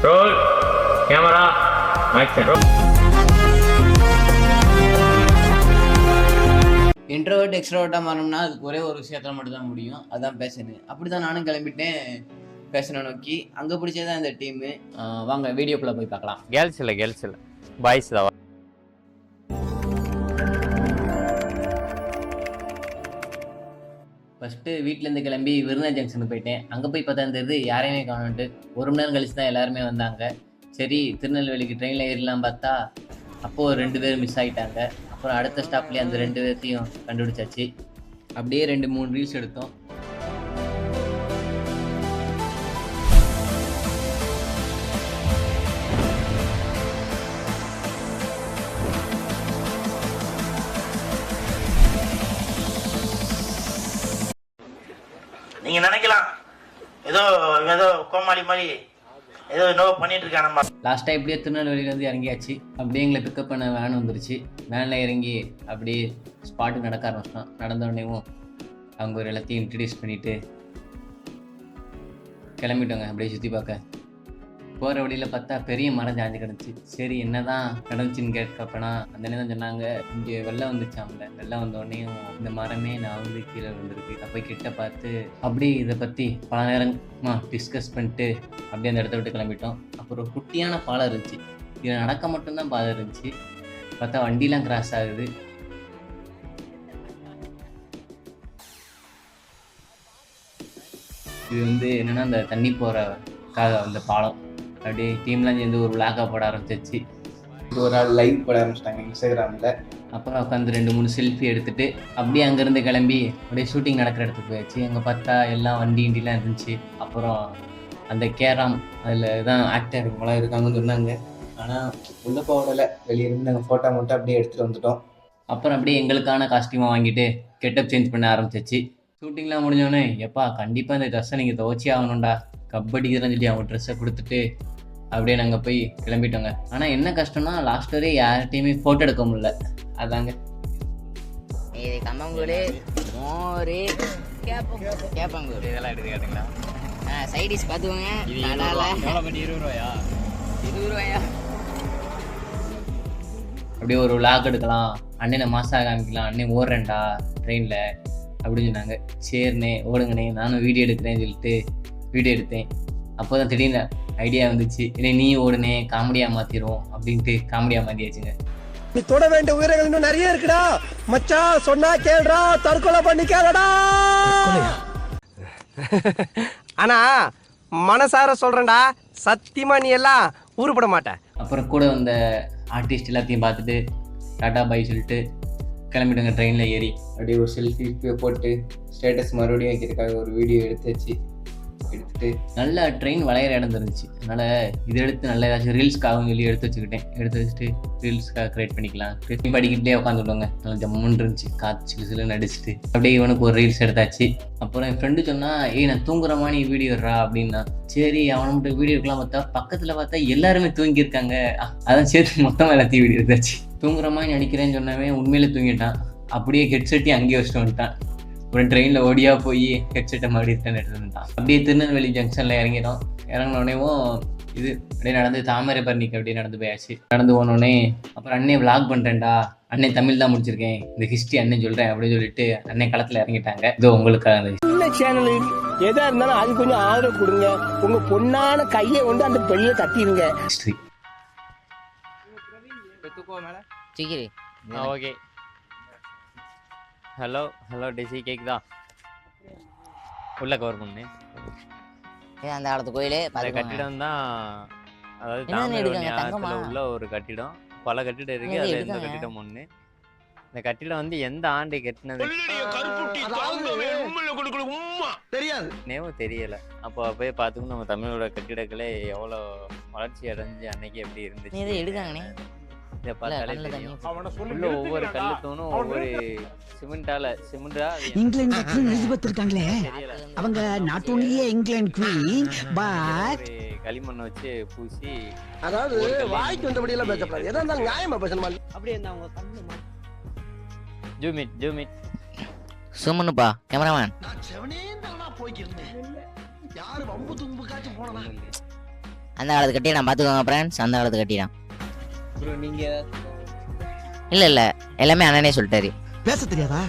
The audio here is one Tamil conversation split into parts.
Role camera action. இன்ட்ரோவர்ட் எக்ஸ்ட்ரோவர்ட்டாக மாறணும்னா அதுக்கு ஒரே ஒரு விஷயத்தில் மட்டும் தான் முடியும், அதான் பேஷனு. அப்படி தான் நானும் கிளம்பிட்டேன் பேஷனை நோக்கி. அங்கே பிடிச்சதான் இந்த டீமு. வாங்க வீடியோக்குள்ளே போய் பார்க்கலாம். கேர்ள்ஸ் இல்லை பாய்ஸ் தான். ஃபஸ்ட்டு வீட்டிலேருந்து கிளம்பி விருதுநகர் ஜங்ஷனுக்கு போயிட்டேன். அங்கே போய் பார்த்தா இருந்தது யாரையுமே காணோன்ட்டு. 1 மணி நேரம் கழிச்சு தான் எல்லாருமே வந்தாங்க. சரி திருநெல்வேலிக்கு ட்ரெயினில் ஏறலாம் பார்த்தா அப்போது 2 பேர் மிஸ் ஆகிட்டாங்க. அப்புறம் அடுத்த ஸ்டாப்லேயே அந்த 2 பேர்த்தையும் கண்டுபிடிச்சாச்சு. அப்படியே 2-3 ரீல்ஸ் எடுத்தோம். நீங்க நினைக்கலாம் ஏதோ ஏதோ கோமாளி மாதிரி ஏதோ என்னவோ பண்ணிட்டு இருக்கானம்மா. லாஸ்ட்டாக இப்படியே திருநெல்வேலியிலேருந்து இறங்கியாச்சு. அப்படியே எங்களை பிக்கப் பண்ண வேன் வந்துருச்சு. வேனில் இறங்கி அப்படியே ஸ்பாட்டுக்கு நடக்க ஆரம்பிச்சிட்டோம். நடந்த உடனேவும் அவங்க ஒரு எல்லாத்தையும் இன்ட்ரடியூஸ் பண்ணிவிட்டு கிளம்பிட்டோங்க அப்படியே சுற்றி பார்க்க. போகிற வழியில் பார்த்தா பெரிய மரம் சாஞ்சு கிடந்துச்சு. சரி என்ன தான் கிடந்துச்சின்னு கேட்கப்பனா அந்த நேரம் சொன்னாங்க இங்கே வெள்ளம் வந்துச்சாம்ல. வெள்ளம் வந்தோடனேயும் இந்த மரமே நான் வந்து கீழே விழுந்திருக்கு. அப்போ கிட்ட பார்த்து அப்படியே இதை பற்றி பல நேரமாக டிஸ்கஸ் பண்ணிட்டு அப்படியே அந்த இடத்த விட்டு கிளம்பிட்டோம். அப்புறம் ஒரு குட்டியான பாலம் இருந்துச்சு. இதில் நடக்க மட்டும்தான் பாதை இருந்துச்சு. பார்த்தா வண்டிலாம் கிராஸ் ஆகுது. இது வந்து என்னென்னா அந்த தண்ணி போகிறக்காக அந்த பாலம். அப்படியே டீம்லாம் சேர்ந்து ஒரு விளாக்காக போட ஆரம்பிச்சிச்சு. ஒரு ஆள் லைவ் போட ஆரம்பிச்சிட்டாங்க இன்ஸ்டாகிராமில். அப்புறம் உட்காந்து 2-3 செல்ஃபி எடுத்துகிட்டு அப்படியே அங்கேருந்து கிளம்பி அப்படியே ஷூட்டிங் நடக்கிற இடத்துக்கு போயாச்சு. அங்கே பார்த்தா எல்லாம் வண்டிலாம் இருந்துச்சு. அப்புறம் அந்த கேராம் அதில் தான் ஆக்டர் இவங்களாம் இருக்காங்கன்னு சொன்னாங்க. ஆனால் உள்ளே போகலை, வெளியே இருந்து நாங்கள் ஃபோட்டோ மட்டும் அப்படியே எடுத்துகிட்டு வந்துட்டோம். அப்புறம் அப்படியே எங்களுக்கான காஸ்டியூமை வாங்கிட்டு கெட்டப் சேஞ்ச் பண்ண ஆரம்பிச்சிச்சு. ஷூட்டிங்லாம் முடிஞ்சோடனே எப்பா கண்டிப்பாக இந்த ட்ரெஸ்ஸை நீங்கள் துவச்சி ஆகணும்டா கபடிக்குதுன்னு சொல்லி அவங்க ட்ரெஸ்ஸை கொடுத்துட்டு அப்படியே நாங்கள் போய் கிளம்பிட்டோங்க. ஆனால் என்ன கஷ்டம்னா லாஸ்ட் வரையும் யார்கிட்டையுமே ஃபோட்டோ எடுக்க முடியல. அதாங்க இது கம்மங்கூழ் மோர் கேப்பங்கூழ் இதெல்லாம் எடுத்து கேட்டுங்களா? சைடிஷ் பார்த்துக்கோங்க. 20 ரூபாயா? அப்படியே ஒரு விளாக் எடுக்கலாம், அண்ணனை மாசாக காமிக்கலாம், அண்ணன் ஓடுறேன்டா ட்ரெயினில் அப்படின்னு சொன்னாங்க. சரிண்ணே ஓடுங்கண்ணே நானும் வீடியோ எடுக்கிறேன்னு சொல்லிட்டு வீடியோ எடுத்தேன். அப்போ தான் திடீர்னு ஐடியா வந்துச்சு, இல்லை நீ ஓடுனே காமெடியாக மாற்றிடுவோம் அப்படின்ட்டு காமெடியாக மாற்றியாச்சுங்க. நீ தொட வேண்டிய உயிர்கள் இன்னும் நிறைய இருக்குடா மச்சா. சொன்னா கேளுடா, தற்கொலை பண்ணிக்காதடா. ஆனா மனசார சொல்றேன்டா, சத்தியமா நீ எல்லாம் ஊருப்பட மாட்ட. அப்புறம் கூட வந்த ஆர்டிஸ்ட் எல்லாத்தையும் பார்த்துட்டு டாட்டா பாய் சொல்லிட்டு கிளம்பிட்டோங்க ட்ரெயினில் ஏறி. அப்படியே ஒரு செல்ஃபி போட்டு ஸ்டேட்டஸ் மறுபடியும் வைக்கிறதுக்காக ஒரு வீடியோ எடுத்துட்டு நல்லா ட்ரெயின் வளையிற இடம் இருந்துச்சு. அதனால் இதை எடுத்து நல்லா ஏதாச்சும் ரீல்ஸ்க்காகவும் சொல்லி எடுத்து வச்சுட்டு ரீல்ஸ்க்காக க்ரியேட் பண்ணிக்கலாம். படிக்கிட்டே உட்காந்துட்டோங்க. நல்லா ஜம்முன்னு இருந்துச்சு. காய்ச்சி சிலுன்னு அடிச்சுட்டு அப்படியே இவனுக்கு ஒரு ரீல்ஸ் எடுத்தாச்சு. அப்புறம் என் ஃப்ரெண்டு சொன்னால் நான் தூங்குற மாதிரி வீடியோ எடுறா அப்படின்னா. சரி அவனை மட்டும் வீடியோ எடுக்கலாம் பார்த்தா பக்கத்தில் பார்த்தா எல்லாருமே தூங்கியிருக்காங்க. அதான் சேர்த்து மொத்தமாக எல்லாத்தையும் வீடியோ எடுத்தாச்சு. தூங்குற மாதிரி நடிக்கிறேன்னு சொன்னவன் உண்மையிலே தூங்கிட்டான். அப்படியே ஹெட்செட்டையும் அங்கேயே வச்சுட்டு வந்துட்டான். ஒரு ட்ரெயினில் ஓடியா போய் ஹெட்செட்டை மறுபடியும் ரிட்டர்ன் எடுத்துட்டான். அப்படியே திருநெல்வேலி ஜங்ஷனில் இறங்கிட்டோம். இறங்கினோடனேவும் இது அப்படியே நடந்து தாமரைபரணிக்கு அப்படியே நடந்து போயாச்சு. நடந்து போனோடனே அப்புறம் அண்ணே விளாக் பண்ணுறேன்டா, அண்ணன் தமிழ் தான் முடிச்சிருக்கேன், இந்த ஹிஸ்ட்ரி அண்ணன் சொல்கிறேன் அப்படின்னு சொல்லிட்டு அண்ணன் களத்தில் இறங்கிட்டாங்க. இதோ உங்களுக்காக சேனல் எதா இருந்தாலும் அது கொஞ்சம் ஆதரவு கொடுங்க. உங்க பொண்ணான கையை கொண்டு அந்த பெல்ல தட்டிடுங்க. History. Sikri okay. Hello DC கேக்குதா? உள்ள கவர் பண்ணு. அந்த காலத்து கோயிலு கட்டிடம் தான். அதாவது என்னென்ன எடுக்காங்க? தங்கமா? உள்ள ஒரு கட்டிடம், பல கட்டிடம் இருக்கு. என்னது அதுல இந்த எடுக்காங்க? கட்டிடம் ஒண்ணு. இந்த கட்டிடம் வந்து எந்த ஆண்டு கட்டினது தெரியாது, நேவும் தெரியல. அப்போ போய் பார்த்துக்கணும் நம்ம தமிழோட கட்டிடக்கலை எவ்வளோ வளர்ச்சி அடைஞ்சு அன்னைக்கு எப்படி நீ இருந்துச்சு. எதை எடுக்காங்கண்ணே? இதை பார்த்தாலே கண்ணுல தெரியும். தண்ணி உள்ள ஒவ்வொரு கல்லுத்தூணும் ஒவ்வொரு சிமெண்டா இங்கிலாந்து குவீன் எலிசபெத் இருக்காங்களே, அவங்க நாட் ஒன்லியே இங்கிலாந்து குவீன் பட் களிமண்ணை வச்சு பூசி. அதாவது வாய்க்கு வந்தபடி எல்லாம் பேசப்படாது. எதா இருந்தாலும் நியாயமா பேசணுமா? அப்படியே இருந்தா அவங்க கண்ணு ஜூமிட் சுமனுப்பா கேமராமேன். நான் செவனே தானா போய்க்கிருந்தேன். யாரு வம்பு தும்பு காச்சு போனதா? அந்த காலத்து கட்டிடம் பார்த்துக்கோங்க ஃப்ரெண்ட்ஸ், அந்த காலத்து கட்டிடம். ப்ரோ நீங்கள் இல்லை இல்லை, எல்லாமே அண்ணனே சொல்லிட்டாரு. பேச தெரியாதா?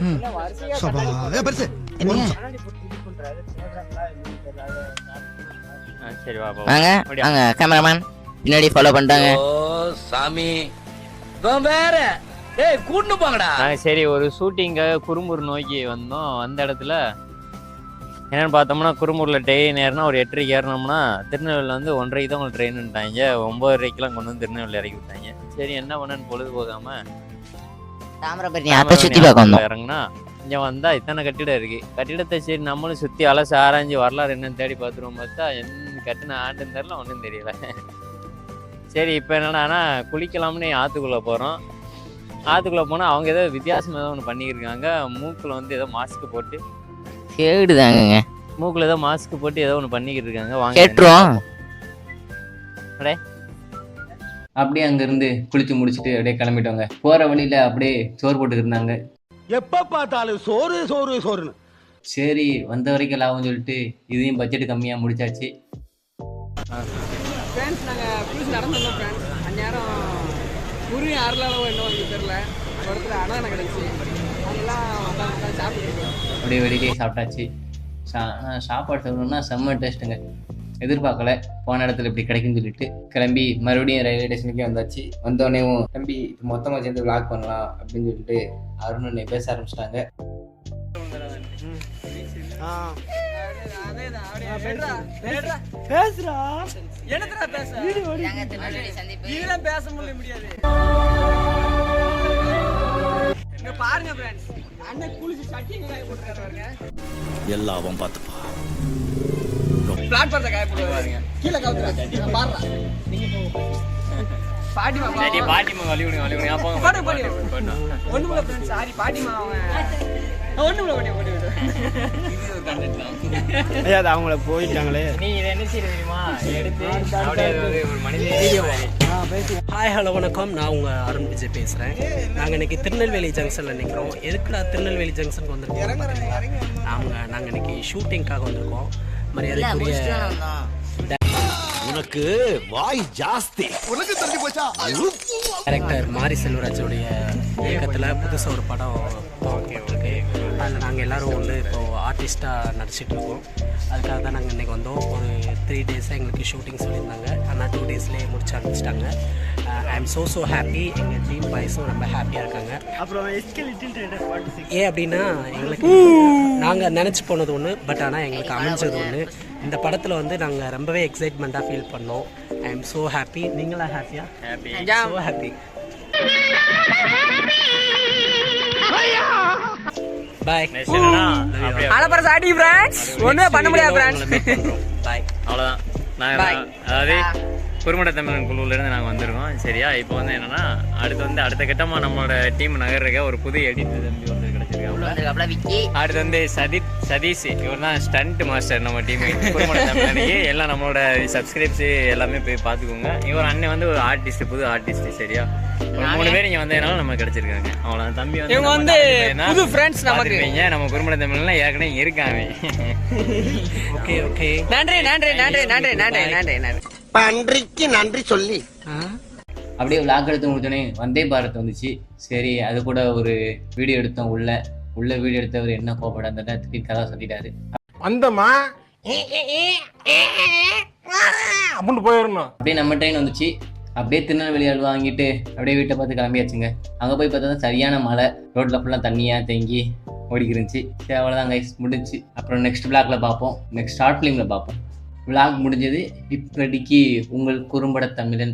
பெருசு என்ன? சரி வா வாங்க வாங்க கேமராமேன், பின்னாடி ஃபாலோ பண்ணிட்டாங்க. சாமி வேற கூட்டு போங்கடா. நாங்கள் சரி ஒரு ஷூட்டிங்காக குறும்பூர் நோக்கி வந்தோம். அந்த இடத்துல என்னென்னு பார்த்தோம்னா குறும்பூரில் ட்ரெயின் ஏறினா ஒரு 8:30 ஏறினோம்னா திருநெல்வேலியில் வந்து 1:30 தான் உங்களுக்கு ட்ரெயின்னுட்டாங்க. 9:30 கொண்டு வந்து திருநெல்வேலி இறக்கி விட்டாங்க. சரி என்ன பண்ணேன்னு பொழுது போகாமல் தாமிரபரணி அப்போ சுற்றி பார்க்க வந்தோம். இறங்குனா இங்கே வந்தால் இத்தனை கட்டிடம் இருக்குது. கட்டிடத்தை சரி நம்மளும் சுற்றி அலசி ஆராய்ஞ்சு வரலாறு என்னன்னு தேடி பார்த்துருவோம். பார்த்தா என்ன கட்டின ஆண்டுன்னு தெரியல, ஒன்றும் தெரியல. சரி இப்போ என்னடானா குளிக்கலாம்னு ஆற்றுக்குள்ளே போகிறோம். ஆற்றுக்குள்ளே போனால் அவங்க ஏதோ வித்தியாசம் ஏதோ ஒன்று பண்ணியிருக்காங்க. மூக்கில் வந்து ஏதோ மாஸ்க் போட்டு கேடுதாங்க, மூக்கில் ஏதோ மாஸ்க் போட்டு ஏதோ ஒன்று பண்ணிக்கிட்டு இருக்காங்க. வாங்க கேட்டுருவோம். அப்படியே அங்கேருந்து குளிச்சு முடிச்சுட்டு அப்படியே கிளம்பிட்டோங்க. போகிற வழியில் அப்படியே சோறு போட்டுக்கிட்டு இருந்தாங்க. எப்ப பார்த்தாலும் சோறு சோறு சோறுன்னு. சரி வந்த வரைக்கும் லாபம்னு சொல்லிட்டு இதையும் பட்ஜெட் கம்மியாக முடிச்சாச்சு. ஃப்ரெண்ட்ஸ் நாங்கள் புதுசு நடந்து வந்தோம் ஃப்ரெண்ட்ஸ். அந்நேரம் குரு யாரெல்லாம் என்ன வந்து தெரில, அந்த இடத்துல அனாதை கிடச்சி அதெல்லாம் உட்காந்து சாப்பிட்டு அப்படியே வெளியே சாப்பிட்டாச்சு. சாப்பாடு சாப்பிடணும்னா செம்ம டேஸ்ட்டுங்க. எதிர்பார்க்கல போன இடத்துல இப்படி கிடைக்குன்னு சொல்லிட்டு கிளம்பி மறுபடியும் ரயில்வே ஸ்டேஷனுக்கே வந்தாச்சு. வந்தோடனே தம்பி மொத்தமாக சேர்ந்து விளாக் பண்ணலாம் அப்படின்னு சொல்லிட்டு அருண் பேச ஆரம்பிச்சிட்டாங்க. பேசுறா என்னடா பேச இதெல்லாம் பேச முடியாது. இங்க பாருங்க ஃப்ரெண்ட்ஸ், அண்ணன் குளிச்சு சட்டிங்க காய போட்டுறாருங்க. எல்லாம் பார்த்துப்பா. பிளாட்ஃபார்ம்ல காய போட்டுறாருங்க. கீழ கவுத்துறாங்க பாருடா. பாட்டிமா பாட்டிமா வழி விடுங்க பாட்டி ஒண்ணுல ஃப்ரெண்ட்ஸ் சாரி பாட்டிமா ஒண்ணுல ஓடி ஐயா அது அவங்கள போயிட்டாங்களே. நீ இதை என்ன செய்ய தெரியுமா எடுத்து அப்படியே ஒரு மனிதன். ஹாய் ஹலோ வணக்கம், நான் உங்கள் அருண் விஜய் பேசுகிறேன். நாங்கள் இன்றைக்கி திருநெல்வேலி ஜங்ஷனில் நிற்கிறோம். எதுக்குடா திருநெல்வேலி ஜங்ஷனுக்கு வந்திருக்கோம்? நாங்கள் இன்றைக்கி ஷூட்டிங்காக வந்திருக்கோம். மரியாதைக்குரிய உனக்கு வாய் ஜாஸ்தி, உனக்கு தெரிஞ்சு போச்சா? டைரக்டர் மாரி செல்வராஜோடைய இயக்கத்தில் புதுசாக ஒரு படம் இருக்கு. அதில் நாங்கள் எல்லோரும் வந்து இப்போது ஆர்டிஸ்ட்டாக நடிச்சிட்டு இருக்கோம். அதுக்காக தான் நாங்கள் இன்றைக்கி வந்தோம். ஒரு 3 டேஸாக எங்களுக்கு ஷூட்டிங் சொல்லியிருந்தாங்க. ஆனால் 2 டேஸ்லேயே முடிச்சு அனுப்பிச்சிட்டாங்க. I am so happy. எங்கள் டீம் பாய்ஸும் ரொம்ப ஹாப்பியாக இருக்காங்க. அப்புறம் ஏன் அப்படின்னா எங்களுக்கு நாங்கள் நினச்சி போனது ஒன்று, பட் ஆனால் எங்களுக்கு அமைஞ்சது ஒன்று. இந்த படத்தில் வந்து நாங்கள் ரொம்பவே எக்ஸைட்மெண்ட்டாக ஃபீல் பண்ணோம். ஐ எம் ஸோ ஹாப்பி. நீங்களா ஹாப்பியா? So happy. பாய். அலப்பற சாடி ஃப்ரெண்ட்ஸ், ஒண்ணுமே பண்ண முடியாது ஃப்ரெண்ட்ஸ். பாய். அவ்வளோதான். நாங்கள் அதாவது குறும்பட தமிழன் குழுவிலேருந்து நாங்கள் வந்திருக்கோம். சரியா இப்போ வந்து என்னன்னா அடுத்த கட்டமாக நம்மளோட டீம் நகர்றக்க ஒரு புது எடிட்டர் தம்பி வந்து கிடைச்சிருக்காங்க. அடுத்து வந்து சதீஷ் இவர் தான் ஸ்டண்ட் மாஸ்டர் நம்ம டீம் குறும்பட தமிழனுக்கு. எல்லாம் நம்மளோட சப்ஸ்கிரைப்ஸு எல்லாமே போய் பார்த்துக்கோங்க. இவர் அண்ணன் வந்து ஒரு ஆர்டிஸ்ட், புது ஆர்டிஸ்ட். சரியா ஒரு 3 பேர் இங்கே வந்ததுனால நம்ம கிடைச்சிருக்காங்க. அவ்வளோ தம்பி வந்து புது ஃப்ரெண்ட்ஸ் நமக்கு. நம்ம குறும்பட தமிழ்லாம் ஏற்கனவே இருக்காங்க. ஓகே ஓகே, நன்றி நன்றி நன்றி நன்றி நன்றி நன்றி நன்றி. பன்றிக்கு நன்றி சொல்லி அப்படியே விளாக் எடுத்து முடிச்சோடனே வந்தே பாரத் வந்துச்சு. சரி அது கூட ஒரு வீடியோ எடுத்தோம். உள்ள வீடியோ எடுத்தவர் என்ன கோபப்பட அந்த திடீர் கதை சொல்லிட்டாரு. அந்தமா அப்படின்னு போயிடணும். அப்படியே நம்ம ட்ரெயின் வந்துச்சு. அப்படியே திருநெல்வேலி அல்வா வாங்கிட்டு அப்படியே வீட்டை பார்த்து கிளம்பியாச்சுங்க. அங்கே போய் பார்த்தா சரியான மழை, ரோட்டில் ஃபுல்லாக தண்ணியாக தேங்கி ஓடிக்கிருந்துச்சு. சரி அவ்வளோதான் கைஸ், முடிஞ்சு. அப்புறம் நெக்ஸ்ட் விளாக்ல பார்ப்போம், நெக்ஸ்ட் ஷார்ட் ஃபிலிமில் பார்ப்போம். விளாக் முடிஞ்சது. இப்படிக்கு உங்கள் குறும்பட தமிழன்.